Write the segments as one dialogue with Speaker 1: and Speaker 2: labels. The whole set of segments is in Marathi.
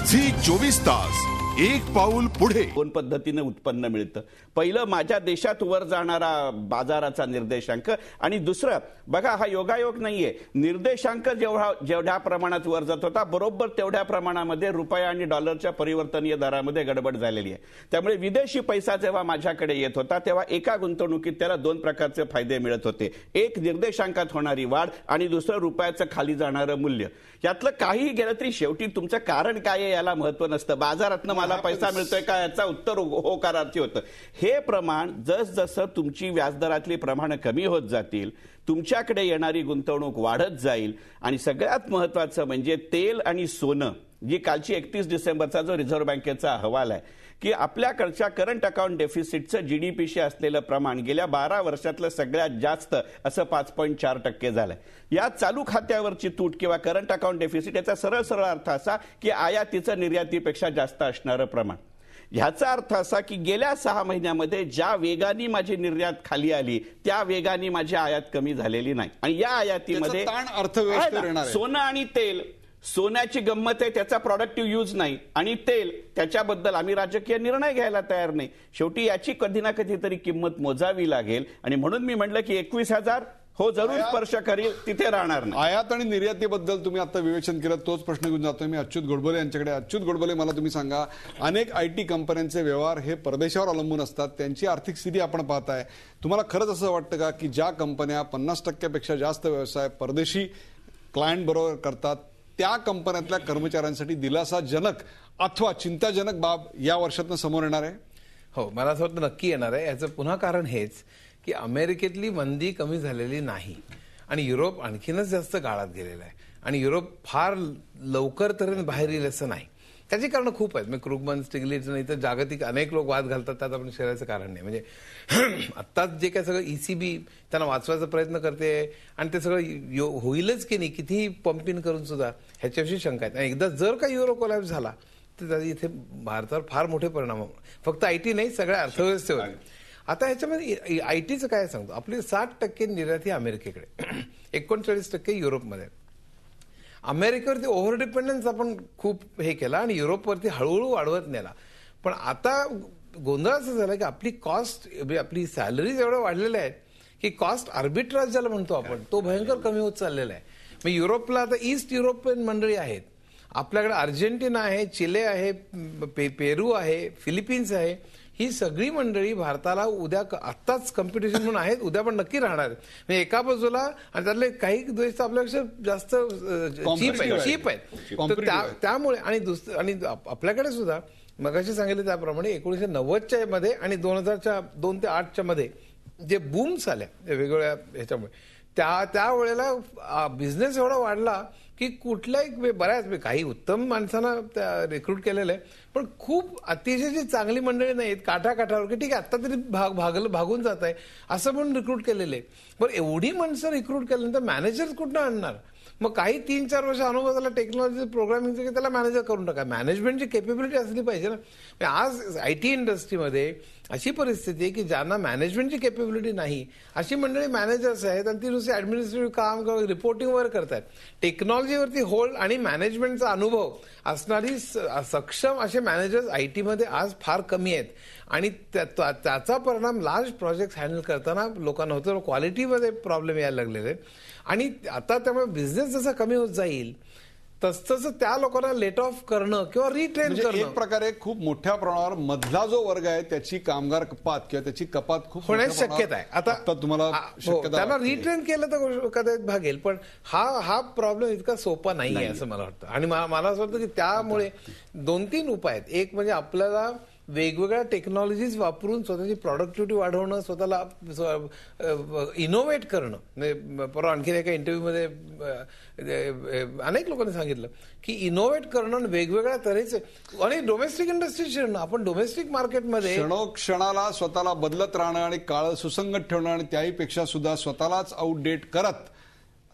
Speaker 1: झी 24 तास एक पाऊल पुढे.
Speaker 2: दोन पद्धतीने उत्पन्न मिळतं. पहिलं माझ्या देशात वर जाणारा बाजाराचा निर्देशांक आणि दुसरं बघा हा योगायोग नाहीये. निर्देशांक जेवढ्या प्रमाणात वर जात होता बरोबर तेवढ्या प्रमाणामध्ये रुपया आणि डॉलरच्या परिवर्तनीय दरामध्ये गडबड झालेली आहे. त्यामुळे विदेशी पैसा जेव्हा माझ्याकडे येत होता तेव्हा एका गुंतवणुकीत त्याला दोन प्रकारचे फायदे मिळत होते. एक निर्देशांकात होणारी वाढ आणि दुसरं रुपयाचं खाली जाणारं मूल्य. यातलं काही गेलं तरी शेवटी तुमचं कारण काय आहे याला महत्व नसतं. बाजारातनं मला पैसा मिळतोय का याचा उत्तर होकारार्थी होतं. हे प्रमाण जसजसं तुमची व्याजदरातली प्रमाण कमी होत जातील तुमच्याकडे येणारी गुंतवणूक वाढत जाईल. आणि सगळ्यात महत्वाचं म्हणजे तेल आणि सोनं. जी कालची 31 डिसेंबरचा जो रिझर्व्ह बँकेचा अहवाल आहे की आपल्याकडच्या करंट अकाउंट डेफिसिटचं जीडीपीशी असलेलं प्रमाण गेल्या 12 वर्षातलं सगळ्यात जास्त असं 5.4% झालंय. या चालू खात्यावरची तूट किंवा करंट अकाउंट डेफिसिट याचा सरळ सरळ अर्थ असा की आयातीचं निर्यातीपेक्षा जास्त असणारं प्रमाण. ह्याचा अर्थ असा की गेल्या 6 महिन्यामध्ये ज्या वेगाने माझी निर्यात खाली आली त्या वेगाने माझी आयात कमी झालेली नाही. आणि या आयातीमध्ये सोनं आणि तेल, सोन्याची गंमत आहे त्याचा प्रोडक्टिव्ह यूज नाही आणि तेल त्याच्याबद्दल आम्ही राजकीय निर्णय घ्यायला तयार नाही. शेवटी याची कधी ना कधीतरी किंमत मोजावी लागेल. आणि म्हणून मी म्हटलं की 21,000 हो जरूर स्पर्श करील तिथे राहणार नाही.
Speaker 3: आयात आणि निर्यातीबद्दल तुम्ही आता विवेचन केलं तोच प्रश्न घेऊन जातोय मी अच्युत गोडबोले यांच्याकडे. अच्युत गोडबोले मला तुम्ही सांगा अनेक IT कंपन्यांचे व्यवहार हे परदेशावर अवलंबून असतात. त्यांची आर्थिक स्थिती आपण पाहताय. तुम्हाला खरंच असं वाटतं का की ज्या कंपन्या 50% जास्त व्यवसाय परदेशी क्लायंट बरोबर करतात त्या कंपन्यातल्या कर्मचाऱ्यांसाठी दिलासाजनक अथवा चिंताजनक बाब या वर्षातनं समोर येणार आहे?
Speaker 4: हो, मला असं वाटतं नक्की येणार आहे. याचं पुन्हा कारण हेच की अमेरिकेतली मंदी कमी झालेली नाही आणि युरोप आणखीनच जास्त गाळात गेलेला आहे. आणि युरोप फार लवकर तऱ्हेने बाहेर येईल असं नाही. त्याची कारणं खूप आहेत. म्हणजे क्रुगमन, स्टिग्लिट्झ नाही तर जागतिक अनेक लोक वाद घालतात त्यात आपण शेरायचं कारण नाही. म्हणजे आत्ताच जे काय सगळं ECB त्यांना वाचवायचा प्रयत्न करते आणि ते सगळं होईलच की नाही कितीही पंपिंग करून सुद्धा ह्याच्याविषयी शंका आहेत. आणि एकदा जर का युरो कोलॅप्स झाला तर इथे भारतावर फार मोठे परिणाम फक्त IT नाही सगळ्या अर्थव्यवस्थेवर. आता ह्याच्यामध्ये ITचं काय सांगतो आपली 60% निर्यात ही अमेरिकेकडे 39% युरोपमध्ये. अमेरिकेवरती ओव्हर डिपेंडन्स आपण खूप हे केला आणि युरोपवरती हळूहळू वाढवत नेला. पण आता गोंधळ असं झाला की आपली कॉस्ट आपली सॅलरीज एवढ्या वाढलेल्या आहेत की कॉस्ट आर्बिट्राज ज्याला म्हणतो आपण तो भयंकर कमी होत चाललेला आहे. मग युरोपला आता ईस्ट युरोपियन मंडळी आहेत. आपल्याकडे अर्जेंटिना आहे, चिले आहे, पेरू आहे, फिलिपिन्स आहे. ही सगळी मंडळी भारताला उद्या आत्ताच कॉम्पिटिशन म्हणून आहेत, उद्या पण नक्की राहणार. म्हणजे एका बाजूला आणि त्यातले काही देश तर आपल्यापेक्षा जास्त चीप आहेत. त्यामुळे आणि आपल्याकडे सुद्धा मगाशी सांगितलं त्याप्रमाणे 1990च्या मध्ये आणि 2000च्या 2 ते 8च्या मध्ये जे बूम्स आल्या वेगवेगळ्या ह्याच्यामुळे त्या वेळेला बिझनेस एवढा वाढला की कुठल्याही बऱ्याच काही उत्तम माणसांना रिक्रूट केलेलं आहे. पण खूप अतिशय जी चांगली मंडळी नाहीत काठाकाठावर की ठीक आहे आता तरी भागून जात आहे असं म्हणून रिक्रूट केलेलं आहे. बरं एवढी माणसं रिक्रूट केल्यानंतर मॅनेजर्स कुठनं आणणार? मग काही 3-4 वर्ष अनुभव झाला टेक्नॉलॉजी प्रोग्रामिंगचं की त्याला मॅनेजर करून टाका. मॅनेजमेंटची केपेबिलिटी असली पाहिजे ना. आज IT इंडस्ट्रीमध्ये अशी परिस्थिती आहे की ज्यांना मॅनेजमेंटची केपेबिलिटी नाही अशी मंडळी मॅनेजर्स आहेत आणि ती नुसती ऍडमिनिस्ट्रेटिव्ह काम किंवा रिपोर्टिंग वगैरे करतात. टेक्नॉलॉजीवरती होल्ड आणि मॅनेजमेंटचा अनुभव असणारी सक्षम असे मॅनेजर्स IT मध्ये आज फार कमी आहेत. आणि त्याचा परिणाम लार्ज प्रोजेक्ट हँडल करताना लोकांना होतो. क्वालिटीमध्ये प्रॉब्लेम यायला लागलेले आहेत. आणि आता त्यामुळे बिझनेस जसा कमी होत जाईल तसं त्या लोकांना लेट ऑफ करणं किंवा रिट्रेन करणं
Speaker 3: एक प्रकारे खूप मोठ्या प्रमाणावर मधला जो वर्ग आहे त्याची कामगार कपात किंवा त्याची कपात खूप
Speaker 4: होण्याची शक्यता आहे. आता
Speaker 3: तुम्हाला
Speaker 4: त्यांना रिट्रेन केलं तर कदाचित भागेल. पण हा प्रॉब्लेम इतका सोपा नाही असं मला वाटतं. आणि मला असं वाटतं की त्यामुळे 2-3 उपाय आहेत. एक म्हणजे आपल्याला वेगवेगळ्या टेक्नॉलॉजीज वापरून स्वतःची प्रॉडक्टिव्हिटी वाढवणं, स्वतःला इनोव्हेट करणं. परवा आणखीन एका इंटरव्ह्यूमध्ये अनेक लोकांनी सांगितलं की इनोव्हेट करणं वेगवेगळ्या तऱ्हेचे आणि डोमेस्टिक इंडस्ट्री शिरणं. आपण डोमेस्टिक मार्केटमध्ये
Speaker 3: क्षणोक्षणाला स्वतःला बदलत राहणं आणि काळ सुसंगत ठेवणं आणि त्याहीपेक्षा सुद्धा स्वतःलाच आउटडेट करत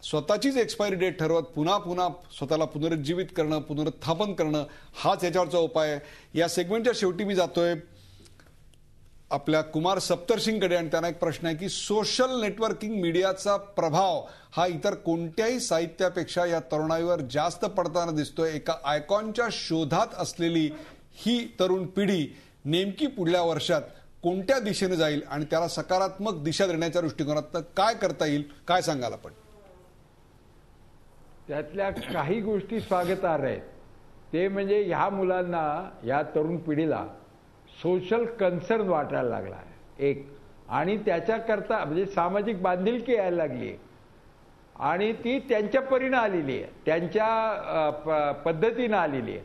Speaker 3: स्वतःचीच एक्सपायरी डेट ठरवत पुन्हा पुन्हा स्वतःला पुनरुज्जीवित करणं, पुनरुत्थापन करणं हाच याच्यावरचा उपाय आहे. या सेगमेंटच्या शेवटी मी जातोय. आपल्या कुमार सप्तर्षींकडे आणि त्यांना एक प्रश्न आहे की सोशल नेटवर्किंग मीडियाचा प्रभाव हा इतर कोणत्याही साहित्यापेक्षा या तरुणाईवर जास्त पडताना दिसतोय. एका आयकॉनच्या शोधात असलेली ही तरुण पिढी नेमकी पुढल्या वर्षात कोणत्या दिशेने जाईल आणि त्याला सकारात्मक दिशा देण्याच्या दृष्टिकोनात काय करता येईल, काय सांगाल आपण?
Speaker 5: त्यातल्या काही गोष्टी स्वागतार्ह आहेत. ते म्हणजे ह्या मुलांना, या तरुण पिढीला सोशल कन्सर्न वाटायला लागला आहे एक, आणि त्याच्याकरता म्हणजे सामाजिक बांधिलकी यायला लागली आहे आणि ती त्यांच्या परीनं आलेली आहे, त्यांच्या पद्धतीनं आलेली आहे.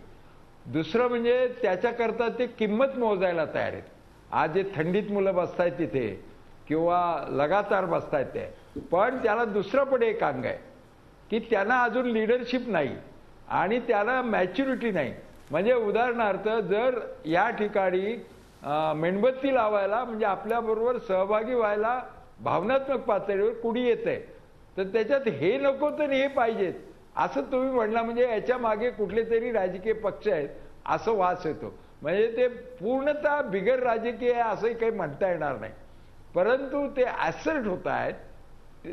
Speaker 5: दुसरं म्हणजे त्याच्याकरता ते किंमत मोजायला तयार आहेत. आज जे थंडीत मुलं बसतायत तिथे किंवा लगातार बसतायत ते, पण त्याला दुसरं पण एक अंग आहे की त्यांना अजून लिडरशिप नाही आणि त्याला मॅच्युरिटी नाही. म्हणजे उदाहरणार्थ जर या ठिकाणी मेणबत्ती लावायला म्हणजे आपल्याबरोबर सहभागी व्हायला भावनात्मक पातळीवर कुणी येतंय तर त्याच्यात हे नको तर हे पाहिजेत असं तुम्ही म्हणला म्हणजे याच्या मागे कुठले तरी राजकीय पक्ष आहेत असं वास येतो. म्हणजे ते पूर्णतः बिगर राजकीय आहे असंही काही म्हणता येणार नाही, परंतु ते ॲसर्ट होत आहेत.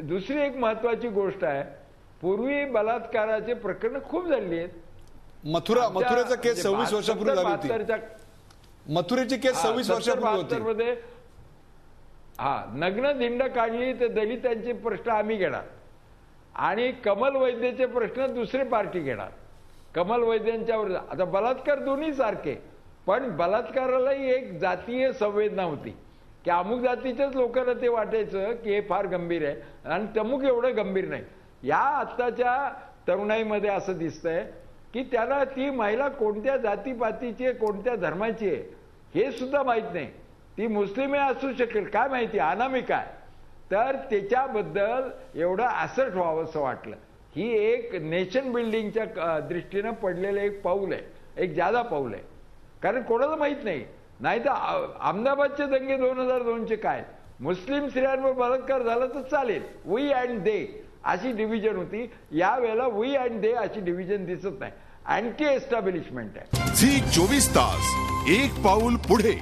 Speaker 5: दुसरी एक महत्वाची गोष्ट आहे, पूर्वी बलात्काराचे प्रकरण खूप झाली आहेत.
Speaker 3: मथुरेचा केस 26 वर्षापूर्वी झाली होती. मथुरेची केस 26 वर्षापूर्वी
Speaker 5: मध्ये नग्न धिंड काढली तर दलितांचे प्रश्न आम्ही घेणार आणि कमल वैद्यचे प्रश्न दुसरे पार्टी घेणार. कमल वैद्यांच्यावर आता बलात्कार दोन्ही सारखे, पण बलात्कारालाही एक जातीय संवेदना होती की अमुक जातीच्याच लोकांना ते वाटायचं की हे फार गंभीर आहे आणि तमुक एवढं गंभीर नाही. या आत्ताच्या तरुणाईमध्ये असं दिसतंय की त्याला ती महिला कोणत्या जातीपातीची आहे, कोणत्या धर्माची आहे हे सुद्धा माहीत नाही. ती मुस्लिम असू शकेल, काय माहिती, अनामिक आहे, तर त्याच्याबद्दल एवढं ॲसर्ट व्हावं असं वाटलं. ही एक नेशन बिल्डिंगच्या दृष्टीनं पडलेलं एक पाऊल आहे, एक जादा पाऊल आहे. कारण कोणाला माहीत नाही. नाही तर अहमदाबादचे दंगे 2002चे काय, मुस्लिम स्त्रियांवर बलात्कार झाला तर चालेल, वी अँड दे अशी डिव्हिजन होती. यावेळेला वी अँड दे अशी डिव्हिजन दिसत नाही, अँटी एस्टॅब्लिशमेंट आहे.
Speaker 1: झी 24 तास, एक पाऊल पुढे.